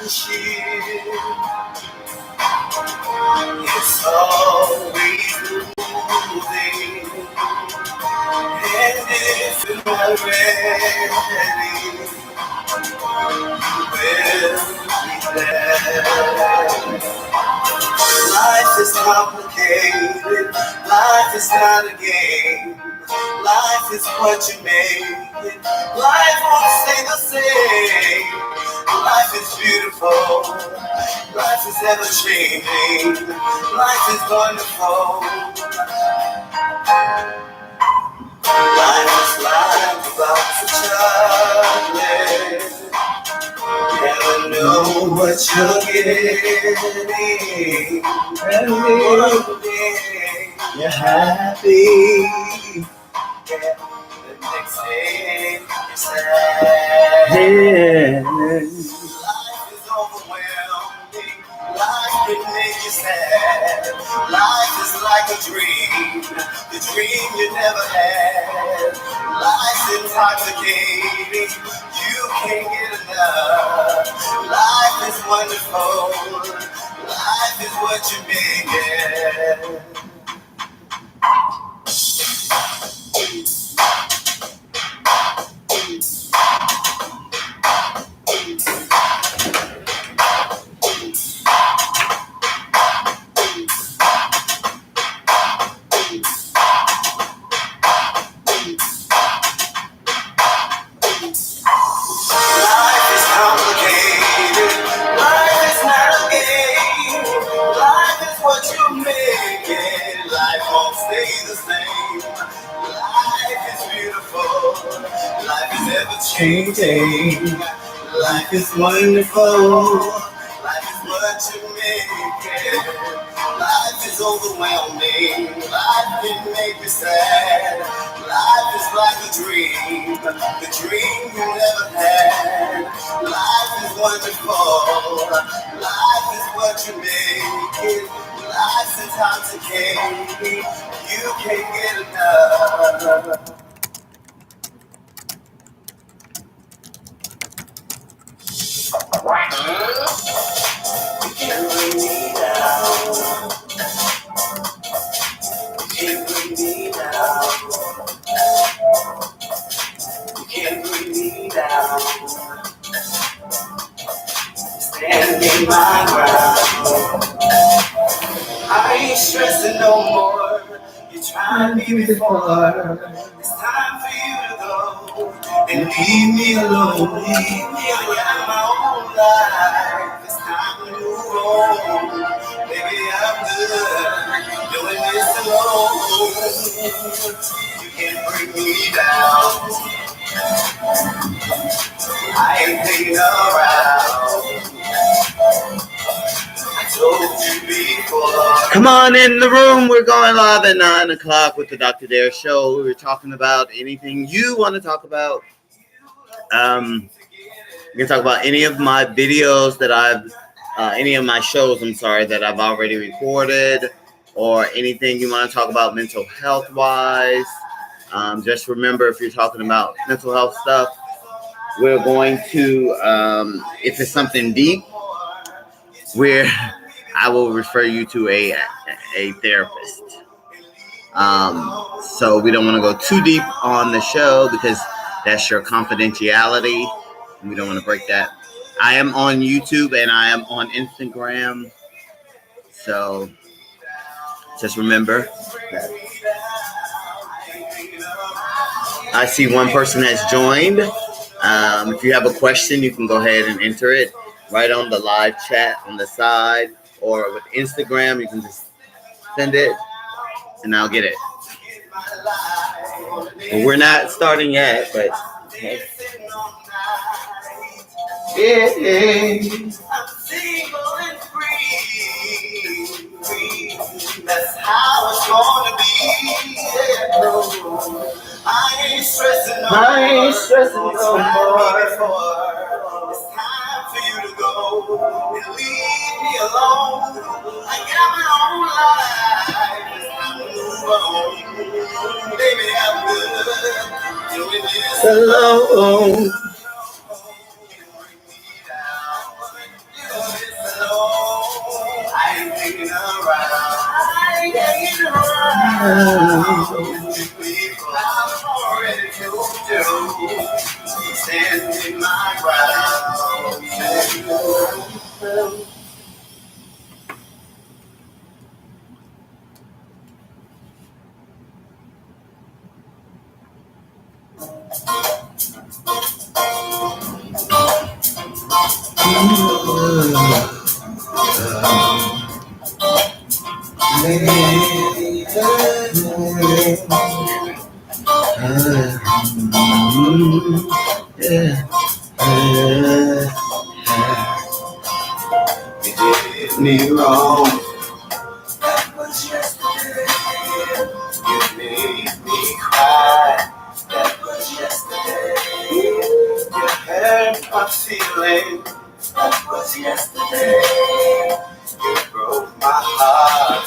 cheer. It's always moving. And if you're not ready, we'll be there. Life is complicated. Life is not a game. Life is what you make it. Life won't stay the same. Life is beautiful. Life is ever changing. Life is wonderful. Life is like a box of chocolate. You never know what you're getting. One day you're happy. The next day you're sad. Life is overwhelming. Life can make you sad. Life is like a dream, the dream you never had. Life's intoxicating. You can't get enough. Life is wonderful. Life is what you make it. Life is complicated. Life is not a game. Life is what you make it. Life won't stay the same. Life is beautiful. Life is ever changing. Life is wonderful. Life is what you make it. Life is overwhelming. Life can make you sad. Life is like a dream, the dream you never had. Life is wonderful. Life is what you make it. Life's intoxicating. You can't get enough. You can't bring me down. You can't bring me down. You can't bring me down. Standing my ground. I ain't stressing no more. You tried me before. It's time for you to go and leave me alone. Leave me alone. I got my own life. It's time to move on. Baby, I'm good doing this alone. You can't bring me down. I ain't playing around. I told you before. Come on in the room. We're going live at 9 o'clock with the Dr. Dare Show. We were talking about anything you want to talk about. You can talk about any of my videos that any of my shows, that I've already recorded, or anything you want to talk about mental health wise. Just remember, if you're talking about mental health stuff, we're going to, if it's something deep, I will refer you to a therapist. So we don't want to go too deep on the show because that's your confidentiality. We don't want to break that. I am on YouTube and I am on Instagram. So just remember that. I see one person has joined. If you have a question, you can go ahead and enter it right on the live chat on the side, or with Instagram, you can just send it and I'll get it. Well, we're not starting yet, but okay. Yeah. I'm single and free. That's how it's gonna be. I ain't stressing no more. It's time for you to go and leave me alone. I got my own life. It's time to move on. Baby, I'm good doing this alone. already told you. Stand in my ground. You did me wrong. That was yesterday. You made me cry. That was yesterday. You hurt my feelings. That was yesterday. You broke my heart.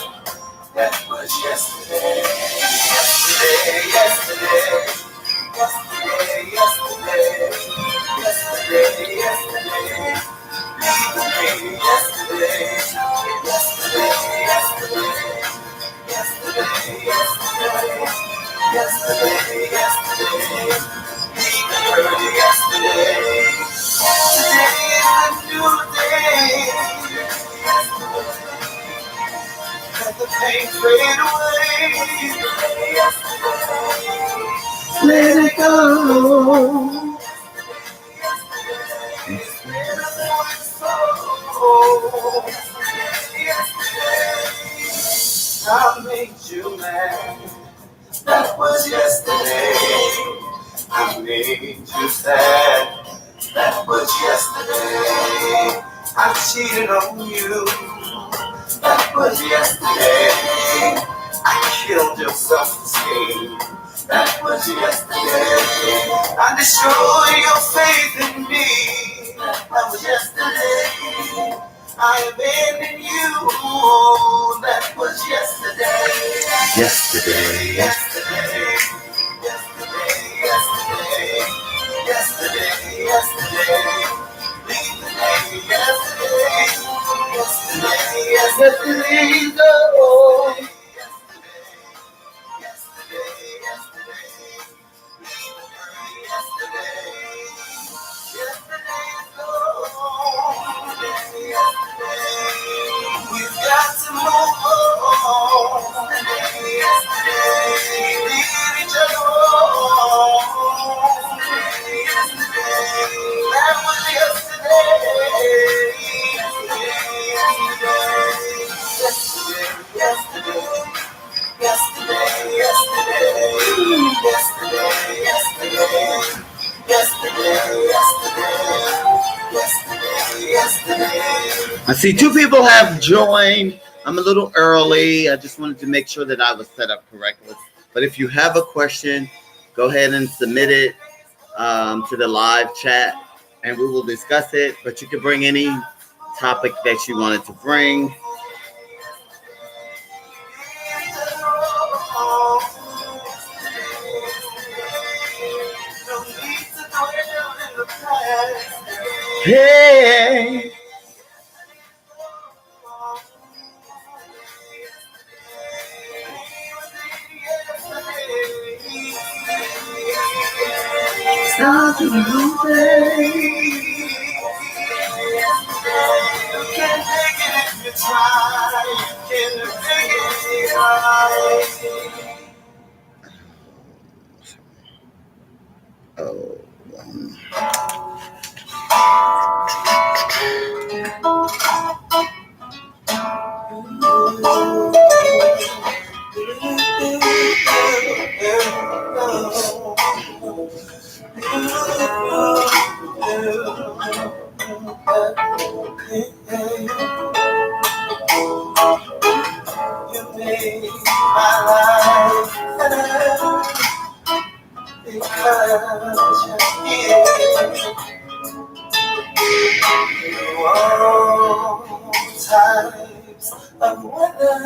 That was yesterday. Yesterday, yesterday. Yesterday, yesterday. Yesterday, yesterday. Yesterday, yesterday. Yesterday, yesterday. Yesterday, yesterday. Yesterday, yesterday. Yesterday, yesterday. Today is a new day. Let the pain fade away. Let it go. I made you mad. That was yesterday. I made you sad. That was yesterday. I cheated on you. That was yesterday. I killed your self-esteem. That was yesterday. I destroyed your faith in me. That was yesterday. I abandoned you. That was yesterday. Yesterday, yesterday. Yesterday, yesterday. Yesterday, yesterday. Leave the day yesterday. Yesterday, yesterday. Oh. Yesterday, yesterday. Leave the day yesterday. Yesterday is gone. Yesterday. We've got to move on. Yesterday. Leave each other alone. Yesterday. That was yesterday. Yesterday. Yesterday. Yesterday, yesterday, yesterday, yesterday, yesterday, yesterday, yesterday. I see 2 people have joined. I'm a little early. I just wanted to make sure that I was set up correctly. But if you have a question, go ahead and submit it to the live chat, and we will discuss it. But you can bring any topic that you wanted to bring. Hey. Start to move. You can't take it if you try. You can't take it if you try. Oh. You made my life better because you're here. All types of weather,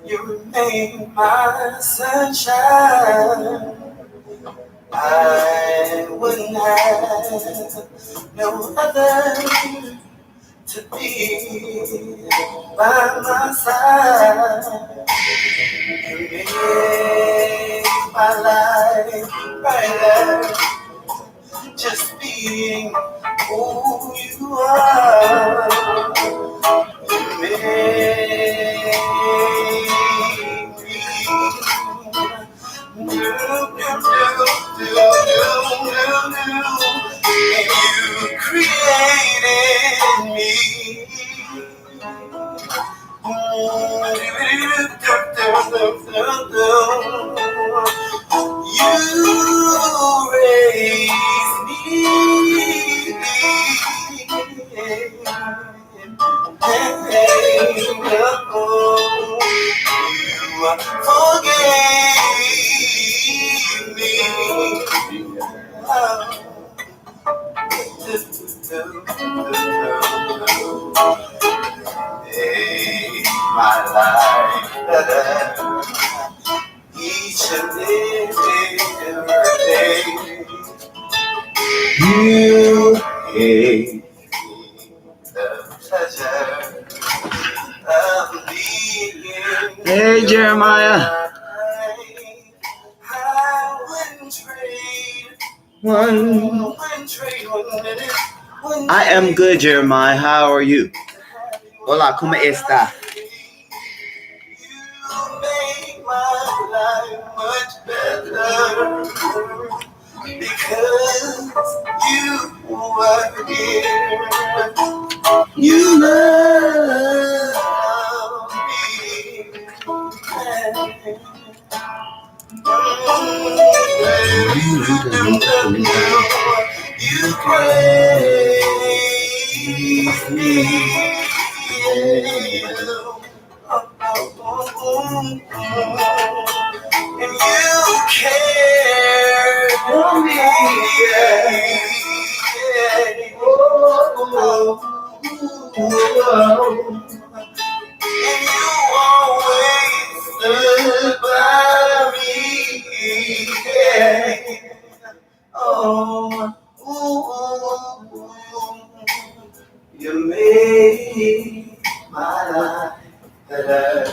you remain my sunshine. I wouldn't have no other to be by my side. You make my life brighter, just being who you are. You make me do, do, do, and you created me. You raise me, you forgave me. Made my life better each and every day. You gave me the pleasure of being. Hey, Jeremiah. I wouldn't trade one minute. I am good, Jeremiah. How are you? Hola, ¿cómo está? You make my life much better because you were here. You love me. You praise me. And you care for me. And you always stood by me. Oh, you made my life better.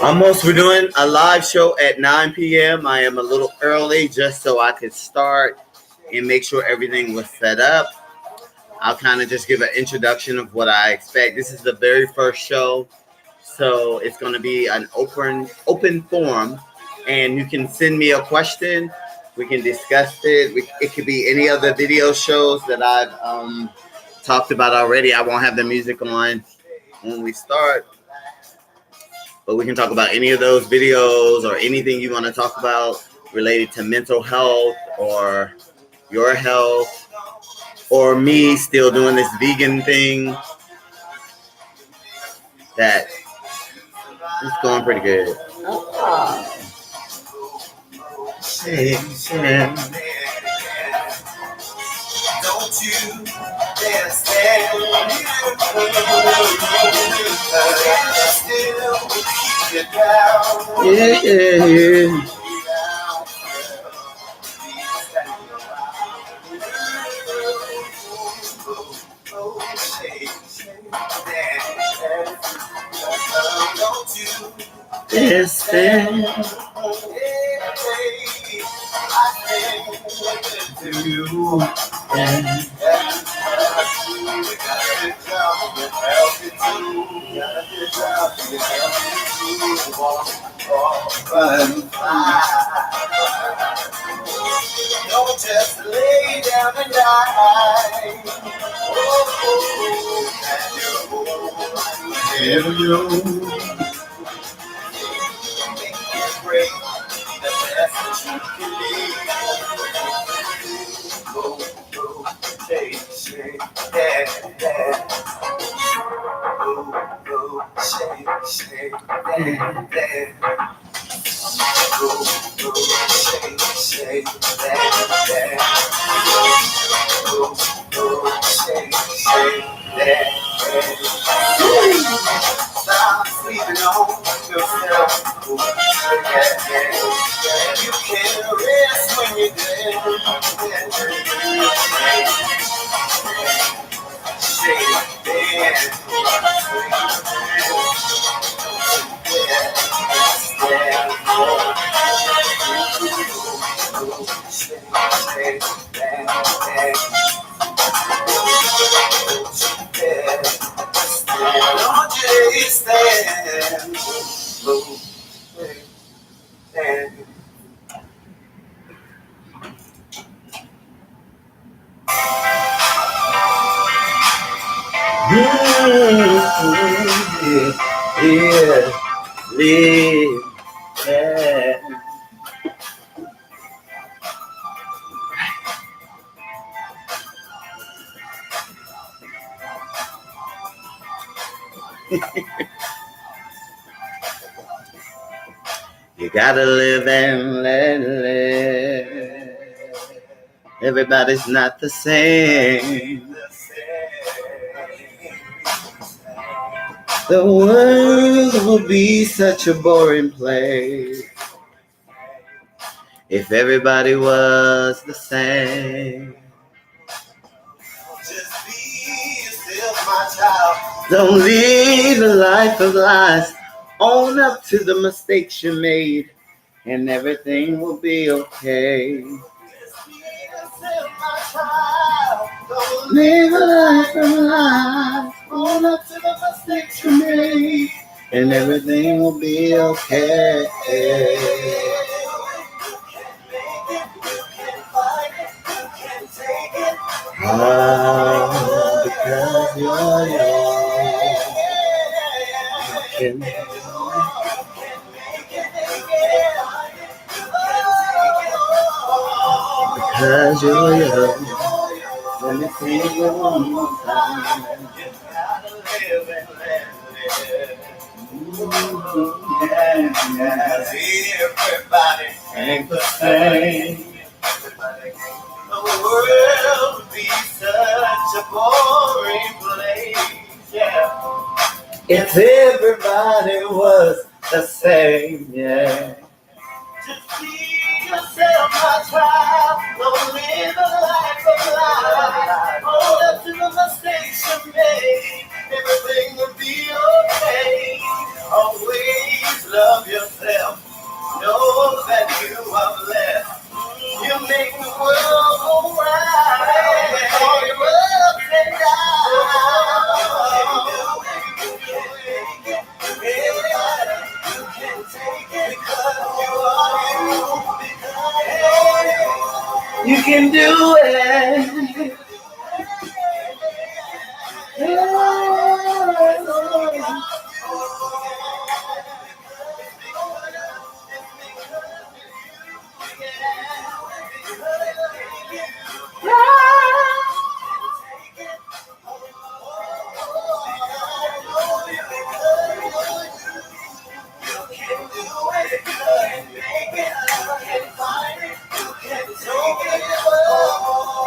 Almost, we're doing a live show at 9 p.m. I am a little early just so I could start and make sure everything was set up. I'll kind of just give an introduction of what I expect. This is the very first show, so it's going to be an open forum, and you can send me a question. We can discuss it. It could be any other video shows that I've talked about already. I won't have the music on when we start, but we can talk about any of those videos or anything you want to talk about related to mental health or your health or me still doing this vegan thing. That is going pretty good. Don't you dare stand still, keep it down. Yeah. Don't you dare stand. To you and don't just lay down and die. Never know. Break the best that you can be. Go, shake, yeah. shake, shake, that. Shake, shake, that. Shake, shake, that. Stop sleeping on yourself. You can rest when you're dead. Shake, You gotta live and let live. Everybody's not the same. The world will be such a boring place if everybody was the same. Just be yourself, my child. Don't live a life of lies. Own up to the mistakes you made, and everything will be okay. Just be yourself, my child. Don't live a life of lies. Own up to the mistakes you made, and everything will be okay. Because you're young. Because you're young. Let me sing you one more time. Everybody ain't the same. The world would be such a boring place, yeah. If everybody was the same, yeah. Just be yourself, my child. Don't live a life of lies. Hold up to the mistakes you made. Everything will be okay. Always love yourself. Know that you are blessed. You make the world go right. All your ups and downs. You can take it because you are you. You can do it.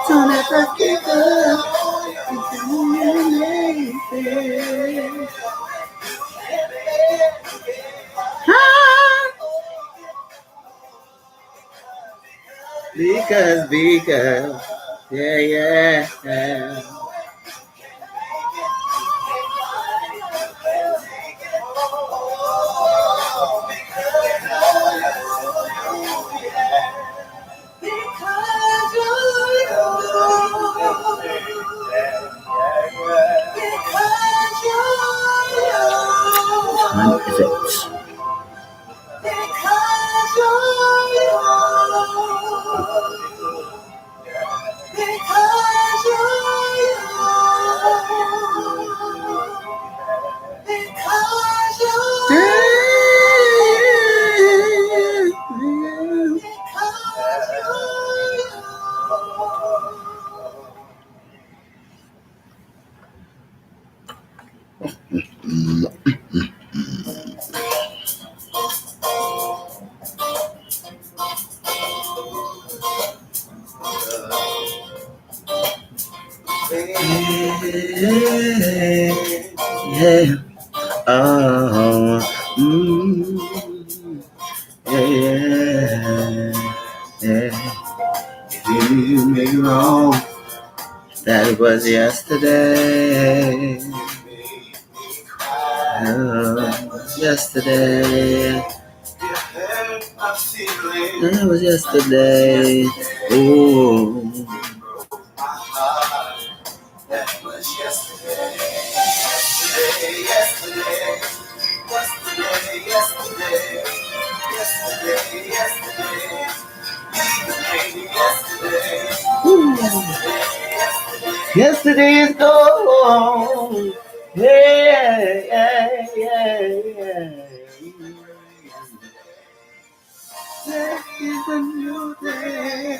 Don't ever give up. Because, yeah. Effects. Yeah. Oh. Yeah. Yeah. You make it wrong. That was yesterday. Yesterday. That was yesterday. Oh. That was yesterday. Yesterday. Yesterday is gone. Yeah, yeah, yeah, yeah. There is a new day.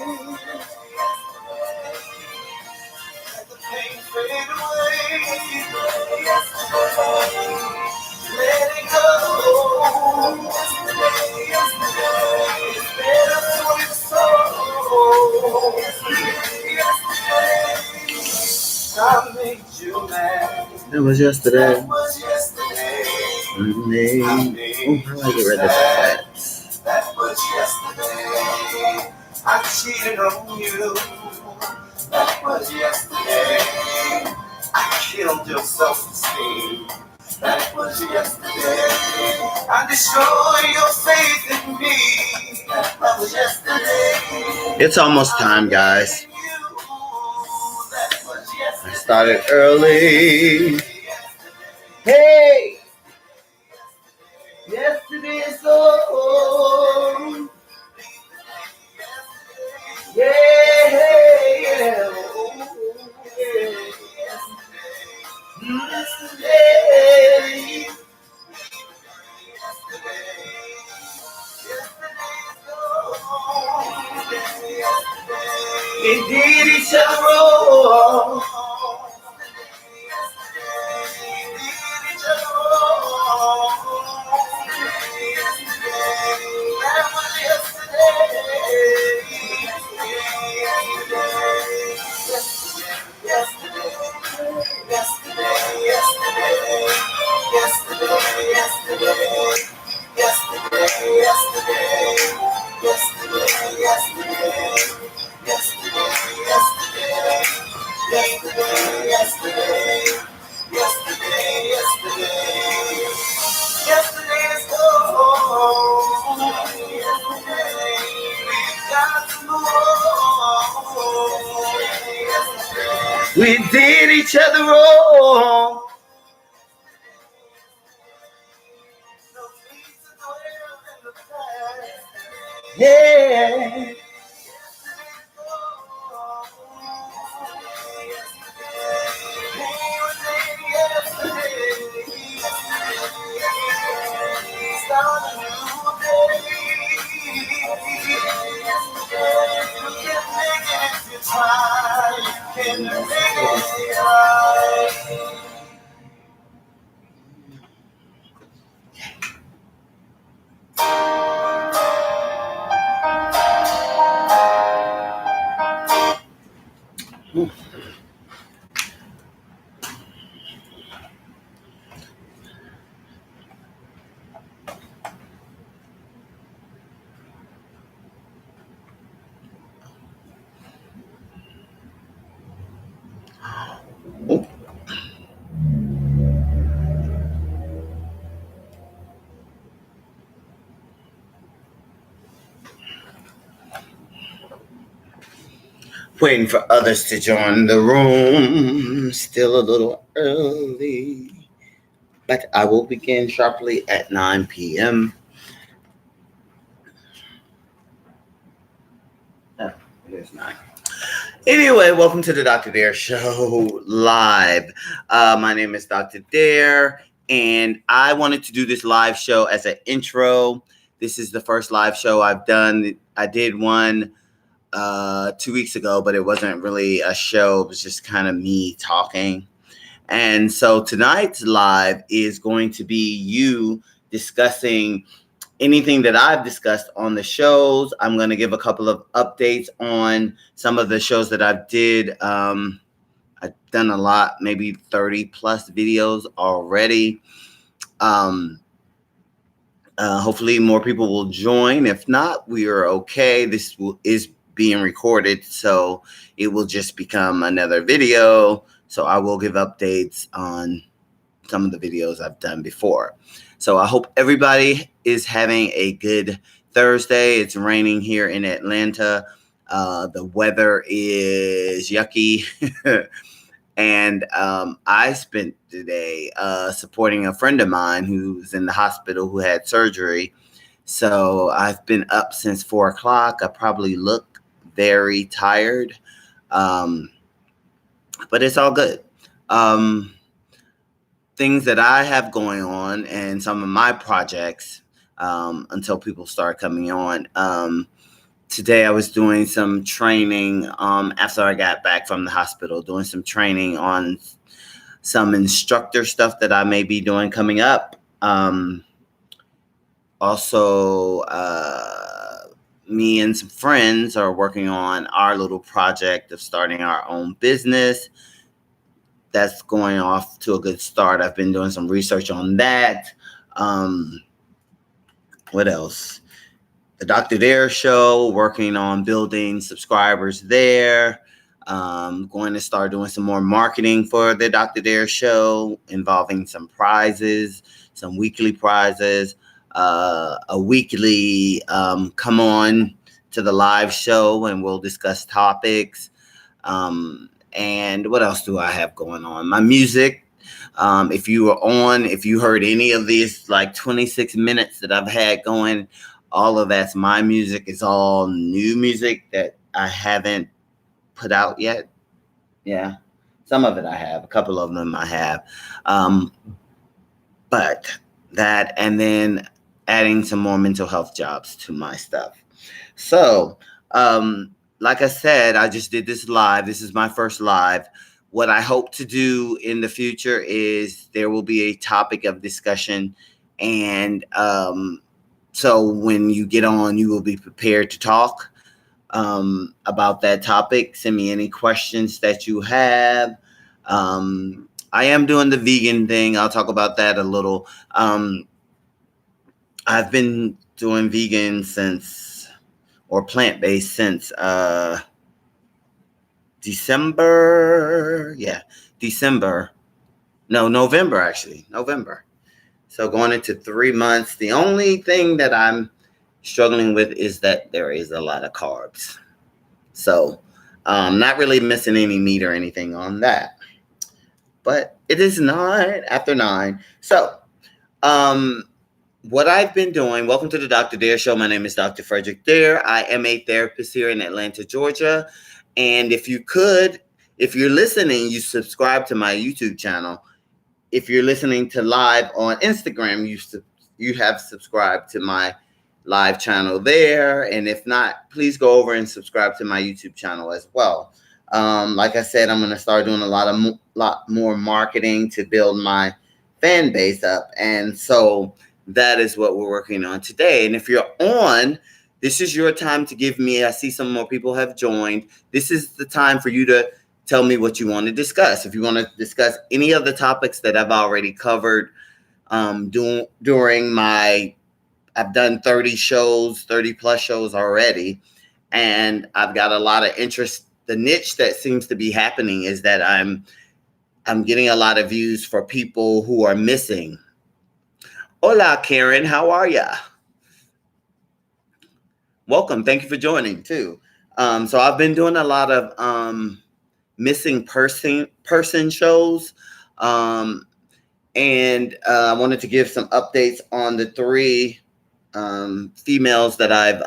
Let the pain fade away. Let it go. It's better for your soul. I made you mad. That was yesterday. That was yesterday. Oh, how I get rid of this? That was yesterday. I cheated on you. That was yesterday. I killed your self-esteem. That was yesterday. I destroyed your faith in me. That was yesterday. It's almost time, guys. I started early. Hey! Yesterday is gone. Yeah, yeah. Yesterday. We did each other wrong. We did each other wrong. Yeah. Waiting for others to join the room. Still a little early, but I will begin sharply at 9 p.m. Oh, it is 9. Anyway, welcome to the Dr. Dare Show live. My name is Dr. Dare, and I wanted to do this live show as an intro. This is the first live show I've done. I did one 2 weeks ago, but it wasn't really a show. It was just kind of me talking. And so tonight's live is going to be you discussing anything that I've discussed on the shows. I'm going to give a couple of updates on some of the shows that I did. I've done a lot, maybe 30 plus videos already. Hopefully more people will join. If not, we are okay. This is being recorded, so it will just become another video. So I will give updates on some of the videos I've done before. So I hope everybody is having a good Thursday. It's raining here in Atlanta. The weather is yucky. And I spent today supporting a friend of mine who's in the hospital who had surgery. So I've been up since 4 o'clock. I probably look very tired, but it's all good. Things that I have going on and some of my projects until people start coming on. Today I was doing some training after I got back from the hospital, doing some training on some instructor stuff that I may be doing coming up. Also, me and some friends are working on our little project of starting our own business. That's going off to a good start. I've been doing some research on that. What else? The Dr. Dare Show, working on building subscribers there. Going to start doing some more marketing for the Dr. Dare Show, involving some prizes, some weekly prizes, a weekly come on to the live show and we'll discuss topics. And what else do I have going on? My music. If you heard any of these like 26 minutes that I've had going, all of that's my music. It's all new music that I haven't put out yet. Yeah, some of it I have. A couple of them I have. But that, and then adding some more mental health jobs to my stuff. So, like I said, I just did this live. This is my first live. What I hope to do in the future is there will be a topic of discussion. And so when you get on, you will be prepared to talk about that topic. Send me any questions that you have. I am doing the vegan thing. I'll talk about that a little. I've been doing vegan or plant-based since November, actually. November. So going into 3 months. The only thing that I'm struggling with is that there is a lot of carbs. So not really missing any meat or anything on that. But it is after 9. So what I've been doing, welcome to the Dr. Dare Show. My name is Dr. Frederick Dare. I am a therapist here in Atlanta, Georgia. And if you're listening, you subscribe to my YouTube channel. If you're listening to live on Instagram, you have subscribed to my live channel there. And if not, please go over and subscribe to my YouTube channel as well. Like I said, I'm going to start doing a lot more marketing to build my fan base up. And so that is what we're working on today. And if you're on, this is your time to give me. I see some more people have joined. This is the time for you to tell me what you want to discuss. If you want to discuss any of the topics that I've already covered during I've done 30 plus shows already. And I've got a lot of interest. The niche that seems to be happening is that I'm getting a lot of views for people who are missing. Hola, Karen. How are ya? Welcome. Thank you for joining too. So I've been doing a lot of missing person shows. And I wanted to give some updates on the 3 females that I've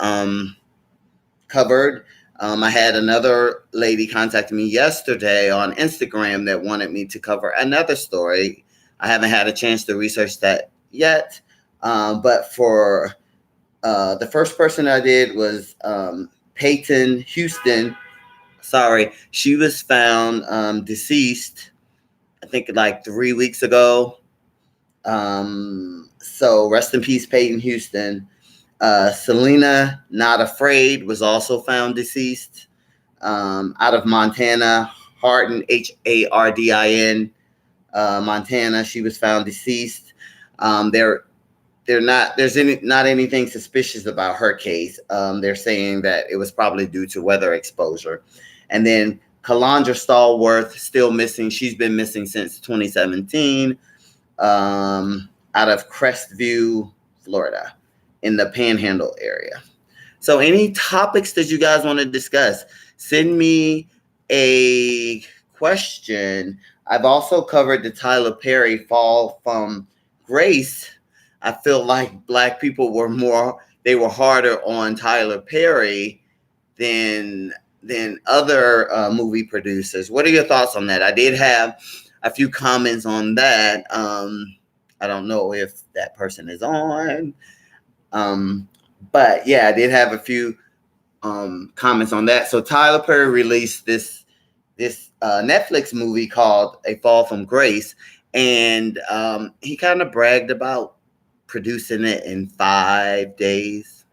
covered. I had another lady contact me yesterday on Instagram that wanted me to cover another story. I haven't had a chance to research that yet. But for the first person I did was Peyton Houston. Sorry, she was found deceased I think like 3 weeks ago. So rest in peace, Peyton Houston. Selena Not Afraid was also found deceased. Out of Montana, Hardin, Hardin, Montana, she was found deceased. There's not anything suspicious about her case. They're saying that it was probably due to weather exposure. And then Kalandra Stallworth still missing. She's been missing since 2017. Out of Crestview, Florida, in the Panhandle area. So any topics that you guys want to discuss, send me a question. I've also covered the Tyler Perry Fall from Grace. I feel like Black people they were harder on Tyler Perry than other movie producers. What are your thoughts on that? I did have a few comments on that. I don't know if that person is on. But yeah, I did have a few comments on that. So Tyler Perry released this Netflix movie called A Fall from Grace, and he kind of bragged about producing it in 5 days,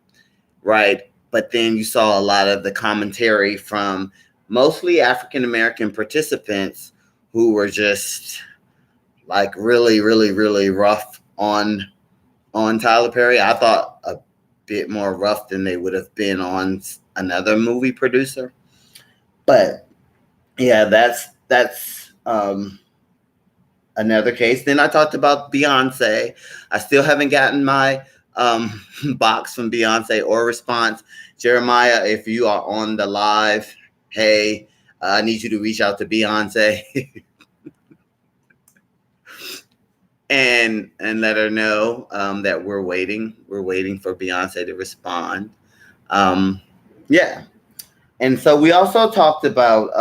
right? But then you saw a lot of the commentary from mostly African American participants who were just like really, really, really rough on Tyler Perry. I thought a bit more rough than they would have been on another movie producer. But yeah, that's another case. Then I talked about Beyonce. I still haven't gotten my box from Beyonce or response. Jeremiah, if you are on the live, hey, I need you to reach out to Beyonce and let her know that we're waiting. We're waiting for Beyonce to respond. Yeah. And so we also talked about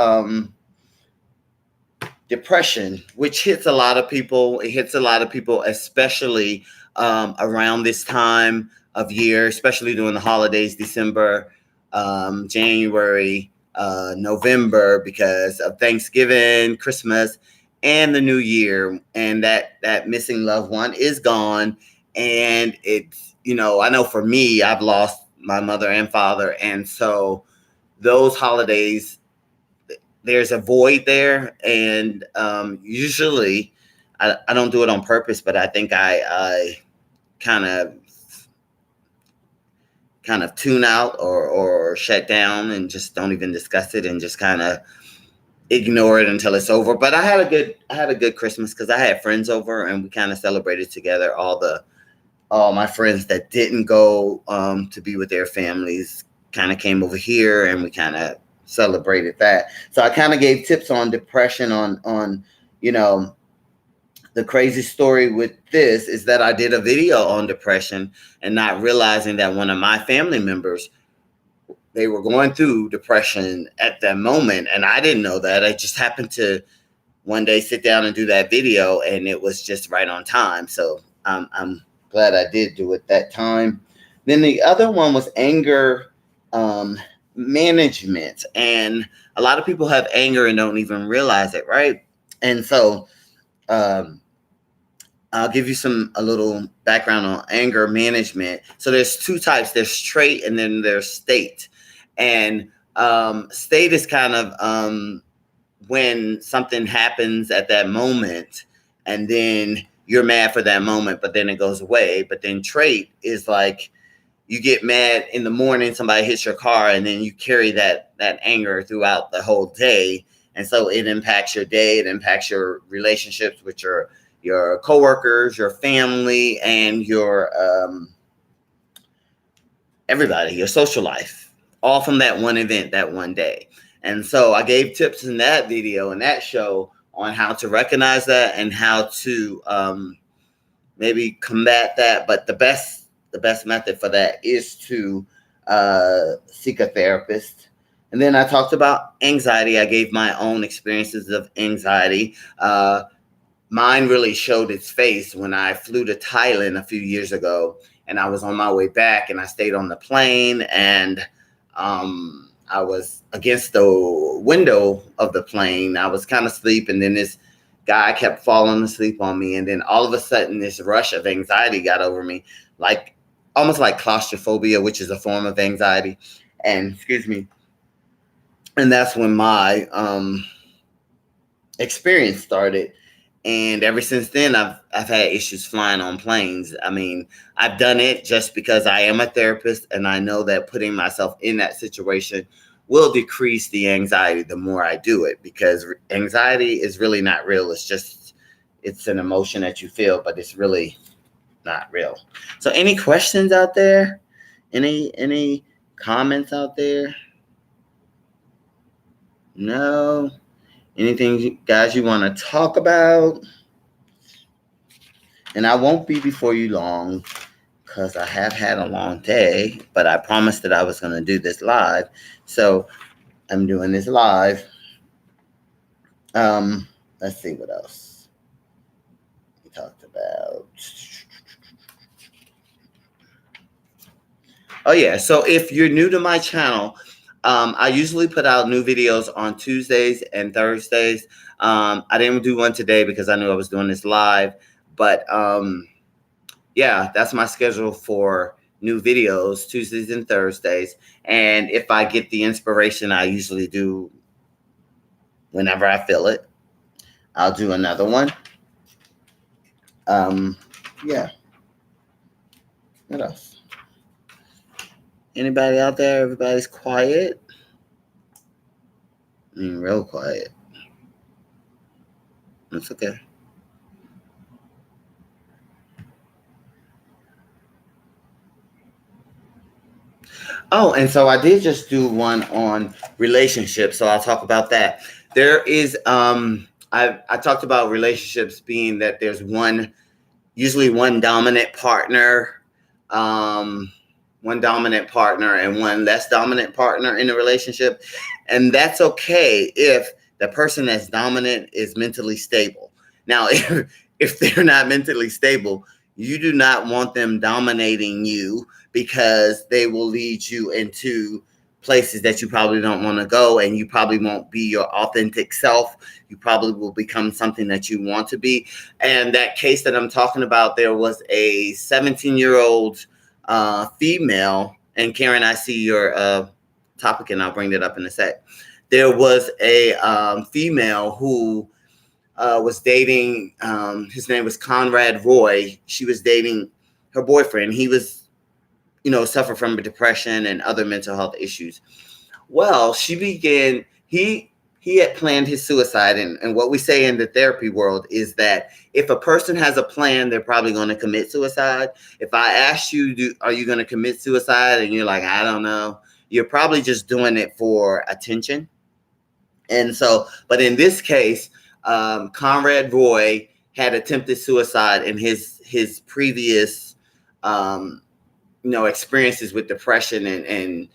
depression, which hits a lot of people. It hits a lot of people, especially around this time of year, especially during the holidays, December, January, November, because of Thanksgiving, Christmas, and the New Year. And that missing loved one is gone. And it's, I know for me, I've lost my mother and father. And so those holidays, there's a void there. And usually I don't do it on purpose, but I think I kind of tune out or shut down and just don't even discuss it and just kind of ignore it until it's over. But I had a good Christmas because I had friends over and we kind of celebrated together. All my friends that didn't go to be with their families kind of came over here and we kind of celebrated that. So I kind of gave tips on depression on the crazy story with this is that I did a video on depression and not realizing that one of my family members, they were going through depression at that moment. And I didn't know that. I just happened to one day sit down and do that video and it was just right on time. So I'm glad I did do it that time. Then the other one was anger management. And a lot of people have anger and don't even realize it, right? And so I'll give you a little background on anger management. So there's two types. There's trait and then there's state. And state is kind of when something happens at that moment and then you're mad for that moment, but then it goes away. But then trait is like you get mad in the morning, somebody hits your car, and then you carry that anger throughout the whole day. And so it impacts your day. It impacts your relationships with your coworkers, your family, and your everybody, your social life, all from that one event, that one day. And so I gave tips in that video and that show on how to recognize that and how to maybe combat that. But the best method for that is to seek a therapist. And then I talked about anxiety. I gave my own experiences of anxiety. Mine really showed its face when I flew to Thailand a few years ago, and I was on my way back, and I stayed on the plane, and I was against the window of the plane. I was kind of asleep, and then this guy kept falling asleep on me, and then all of a sudden this rush of anxiety got over me, like almost like claustrophobia, which is a form of anxiety. And excuse me, and that's when my experience started. And ever since then, I've had issues flying on planes. I mean, I've done it just because I am a therapist, and I know that putting myself in that situation will decrease the anxiety the more I do it, because anxiety is really not real. It's an emotion that you feel, but it's really not real. So any questions out there? Any comments out there? No? Anything, guys, you want to talk about? And I won't be before you long, because I have had a long day, but I promised that I was going to do this live. So I'm doing this live. Let's see what else we talked about. Oh, yeah. So if you're new to my channel, I usually put out new videos on Tuesdays and Thursdays. I didn't do one today because I knew I was doing this live. But yeah, that's my schedule for new videos, Tuesdays and Thursdays. And if I get the inspiration, I usually do whenever I feel it. I'll do another one. Yeah. What else? Anybody out there? Everybody's quiet. I mean, real quiet. That's okay. Oh, and so I did just do one on relationships, so I'll talk about that. There is I talked about relationships being that there's usually one dominant partner, one dominant partner and one less dominant partner in a relationship. And that's okay if the person that's dominant is mentally stable. Now, if they're not mentally stable, you do not want them dominating you, because they will lead you into places that you probably don't want to go, and you probably won't be your authentic self. You probably will become something that you want to be. And that case that I'm talking about, there was a 17-year-old female, and Karen, I see your topic, and I'll bring that up in a sec. There was a female who was dating, his name was Conrad Roy. She was dating her boyfriend. He was, suffer from depression and other mental health issues. Well, he had planned his suicide. And what we say in the therapy world is that if a person has a plan, they're probably going to commit suicide. If I asked you, are you going to commit suicide? And you're like, I don't know. You're probably just doing it for attention. And so, but in this case, Conrad Roy had attempted suicide in his previous, experiences with depression and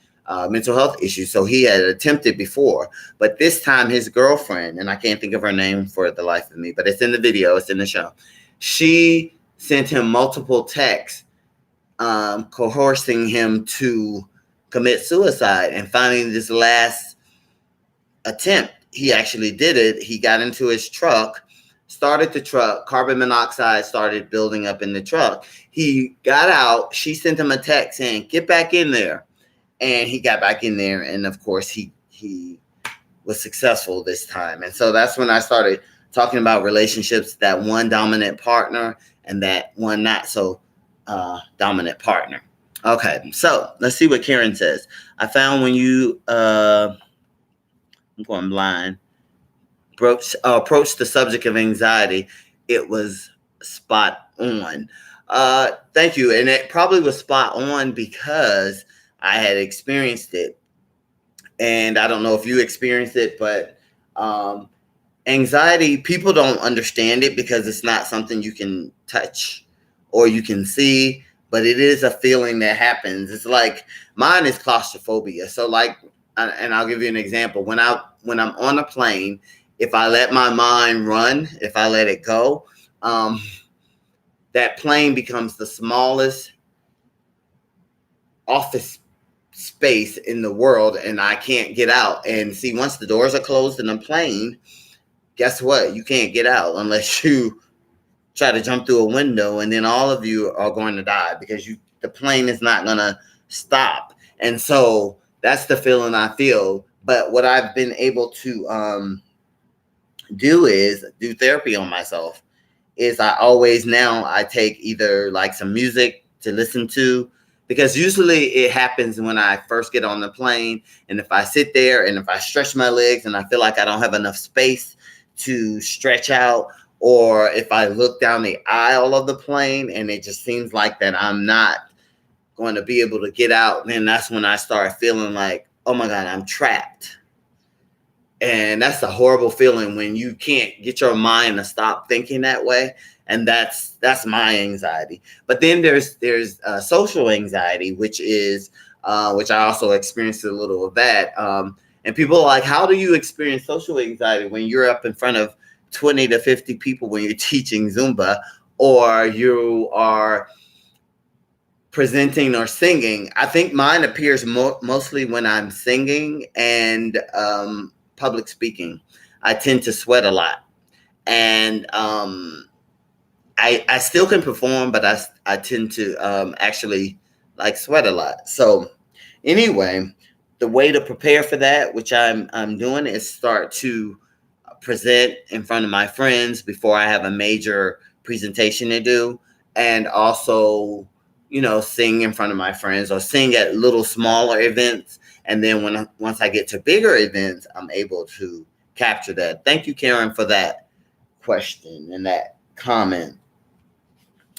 mental health issues. So he had attempted before, but this time his girlfriend, and I can't think of her name for the life of me, but it's in the video, it's in the show. She sent him multiple texts, coercing him to commit suicide. And finally, this last attempt, he actually did it. He got into his truck, started the truck, carbon monoxide started building up in the truck. He got out. She sent him a text saying, get back in there. And he got back in there. And of course, he was successful this time. And so that's when I started talking about relationships, that one dominant partner and that one not so dominant partner. Okay, so let's see what Karen says. I found when you, I'm going blind, approach the subject of anxiety, it was spot on. Thank you. And it probably was spot on because I had experienced it. And I don't know if you experienced it, but anxiety, people don't understand it because it's not something you can touch or you can see, but it is a feeling that happens. It's like, mine is claustrophobia. So like, and I'll give you an example. When I'm on a plane, if I let my mind run, if I let it go, that plane becomes the smallest office space in the world, and I can't get out. And see, once the doors are closed in a plane, guess what? You can't get out unless you try to jump through a window, and then all of you are going to die because the plane is not going to stop. And so that's the feeling I feel. But what I've been able to do is do therapy on myself. Is I take either like some music to listen to, because usually it happens when I first get on the plane, and if I sit there and if I stretch my legs and I feel like I don't have enough space to stretch out, or if I look down the aisle of the plane and it just seems like that I'm not going to be able to get out, then that's when I start feeling like, oh my God, I'm trapped. And that's a horrible feeling when you can't get your mind to stop thinking that way. And that's my anxiety. But then there's social anxiety, which is which I also experienced a little of that. And people are like, how do you experience social anxiety when you're up in front of 20 to 50 people when you're teaching Zumba, or you are presenting or singing? I think mine appears mostly when I'm singing and public speaking. I tend to sweat a lot, and I still can perform, but I tend to actually like sweat a lot. So anyway, the way to prepare for that, which I'm doing, is start to present in front of my friends before I have a major presentation to do, and also, sing in front of my friends or sing at little smaller events. And then once I get to bigger events, I'm able to capture that. Thank you, Karen, for that question and that comment.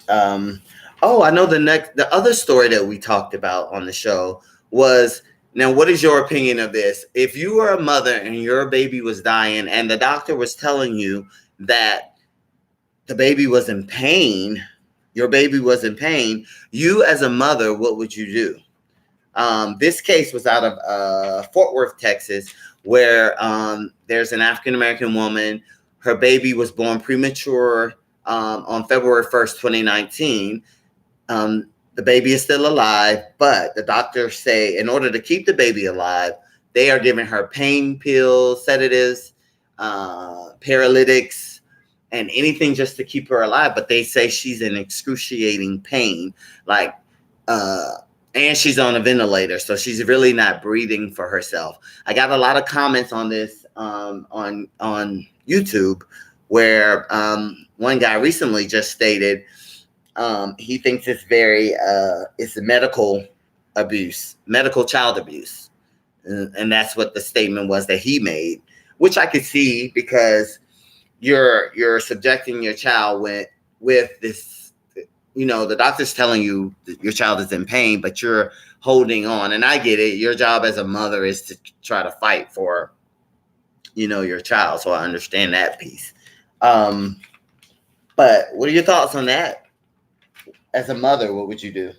I know the other story that we talked about on the show was, now, what is your opinion of this? If you were a mother and your baby was dying and the doctor was telling you that the baby was in pain, your baby was in pain, you as a mother, what would you do? This case was out of Fort Worth, Texas, where there's an African-American woman. Her baby was born premature on February 1st, 2019. The baby is still alive, but the doctors say in order to keep the baby alive, they are giving her pain pills, sedatives, paralytics, and anything just to keep her alive. But they say she's in excruciating pain, and she's on a ventilator, so she's really not breathing for herself. I got a lot of comments on this on YouTube, where one guy recently just stated he thinks it's medical abuse, medical child abuse, and that's what the statement was that he made, which I could see, because you're subjecting your child with this. The doctor's telling you that your child is in pain, but you're holding on. And I get it. Your job as a mother is to try to fight for, your child. So I understand that piece. But what are your thoughts on that? As a mother, what would you do?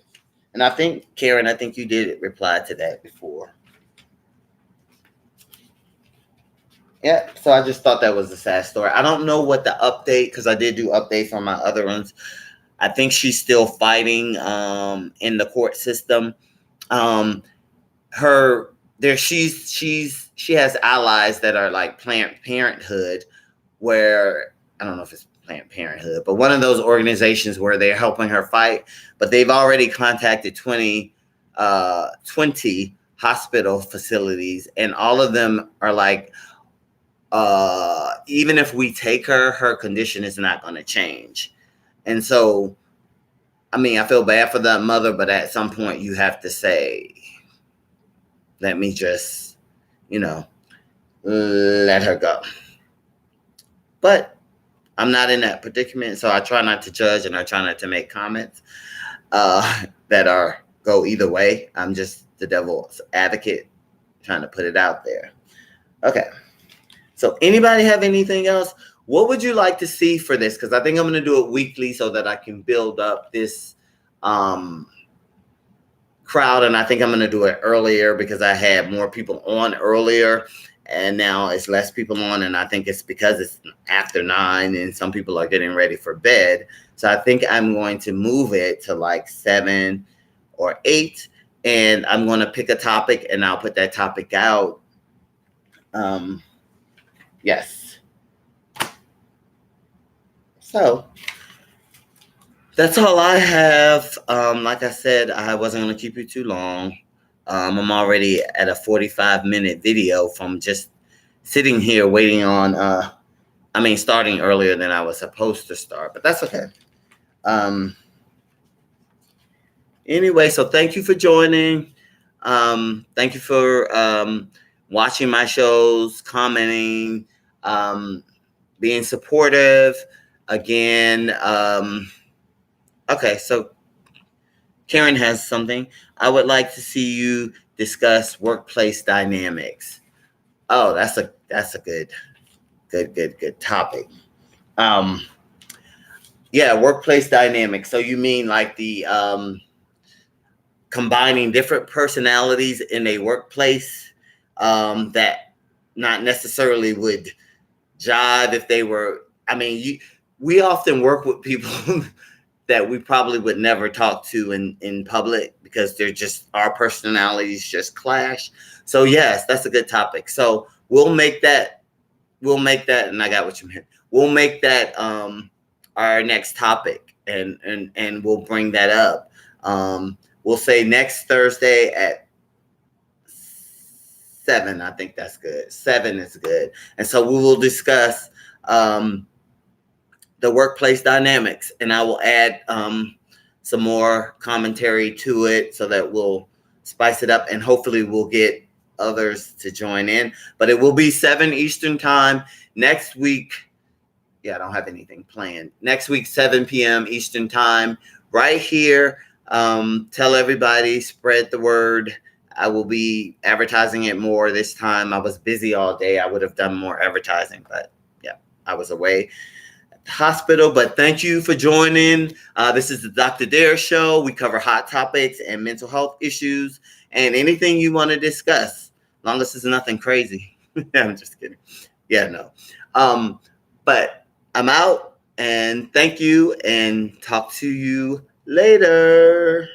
And I think, Karen, you did reply to that before. Yeah, so I just thought that was a sad story. I don't know what the update, because I did do updates on my other ones. I think she's still fighting in the court system. She has allies that are like Planned Parenthood, where I don't know if it's Planned Parenthood, but one of those organizations where they're helping her fight. But they've already contacted 20 hospital facilities, and all of them are like, even if we take her condition is not going to change. And so, I feel bad for that mother, but at some point you have to say, let me just, let her go. But I'm not in that predicament, so I try not to judge, and I try not to make comments that go either way. I'm just the devil's advocate, trying to put it out there. Okay. So anybody have anything else? What would you like to see for this? Because I think I'm going to do it weekly so that I can build up this crowd. And I think I'm going to do it earlier because I had more people on earlier. And now it's less people on. And I think it's because it's after 9 and some people are getting ready for bed. So I think I'm going to move it to like 7 or 8. And I'm going to pick a topic and I'll put that topic out. Yes. So that's all I have. Like I said, I wasn't going to keep you too long. I'm already at a 45-minute video from just sitting here waiting on, starting earlier than I was supposed to start, but that's okay. Anyway, so thank you for joining. Thank you for watching my shows, commenting, being supportive. Again, okay, so Karen has something. I would like to see you discuss workplace dynamics. Oh, that's a good topic. Yeah, workplace dynamics. So you mean like the combining different personalities in a workplace that not necessarily would jive if they were. We often work with people that we probably would never talk to in public because they're just, our personalities just clash. So yes, that's a good topic. So we'll make that, and I got what you meant. We'll make that our next topic, and we'll bring that up. We'll say next Thursday at 7. I think that's good. 7 is good. And so we will discuss the workplace dynamics, and I will add some more commentary to it so that we'll spice it up, and hopefully we'll get others to join in. But it will be 7 Eastern time next week. Yeah, I don't have anything planned. Next week, 7 p.m. Eastern time, right here. Tell everybody, spread the word. I will be advertising it more this time. I was busy all day. I would have done more advertising, but yeah, I was away at the hospital. But thank you for joining. This is the Dr. Dare Show. We cover hot topics and mental health issues and anything you want to discuss, as long as it's nothing crazy. I'm just kidding. Yeah, no. But I'm out, and thank you, and talk to you later.